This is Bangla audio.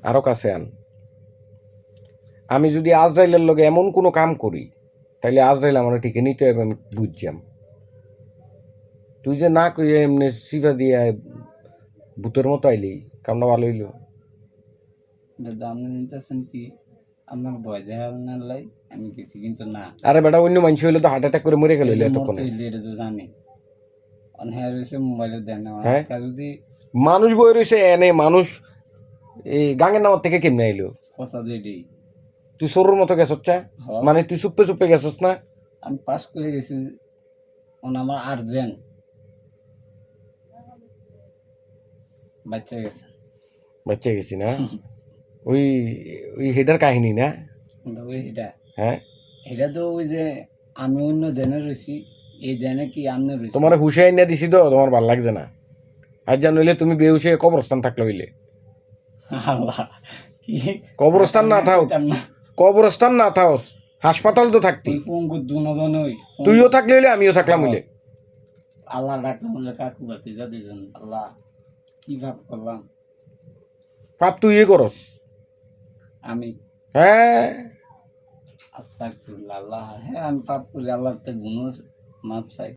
আরো কাছে আন। আমি যদি আজরাইলের লগে এমন কোনো কাম করি তাহলে আজরাইল আমার ঠিকে নিতে হবে, আমি বুঝছিলাম। তুই যে না কই এমনি সিফা দিয়ে ভূতের মতো আইলি, কামটা ভালো হইলো। আপনি নিতেছেন কি আপনার ভয় দেখার লাই আমি গেছি, কিন্তু না আরে বেটা, অন্য মানুষ হইলে তো হার্ট অ্যাটাক করে মরে গেল এতক্ষণে। এটা তো জানি অনহার হয়েছে মোবাইলে দেন না হ্যাঁ, যদি মানুষ বই রয়েছে এনে, মানুষ এই গাঙের নামার থেকে কেমনে আইলো? কথা দিই তুই সরুর মতো গেছস চা, মানে তুই চুপে চুপে গেছস না? আমি পাস করে গেছি, আমার আর্জেন্ট বাচ্চা গেছে। বাচ্চা গেছি না? ওই ওই হেডার কাহিনী না? ওই এটা হ্যাঁ, এটা তো ওই যে আমি অন্য দেনে রয়েছি, এই দেনে কি আমনে রয়েছি। তোমার হুশে আইনা দিছি তো, তোমার ভাল লাগছে না। আর যা নইলে তুমি বেহুশে কবরস্থান থাকলে হইলে। আল্লাহ কি কবরস্থান না থাও, কবরস্থান না থাও, হাসপাতাল তো থাকতি। পঙ্গু দুজন ওই তুইও থাকলে হইলে আমিও থাকলাম হইলে। আল্লাহ ডাকলাম হলে কাকু বাতি যা দুজন। আল্লাহ কি ভাব করলাম পাপ তুই ইয়ে করস। আমি। হ্যাঁ, আস্তাগফিরুল্লাহ। আল্লাহ হ্যাঁ আমি পাপ করি, আল্লাহ তে গুণ মাপ চাই।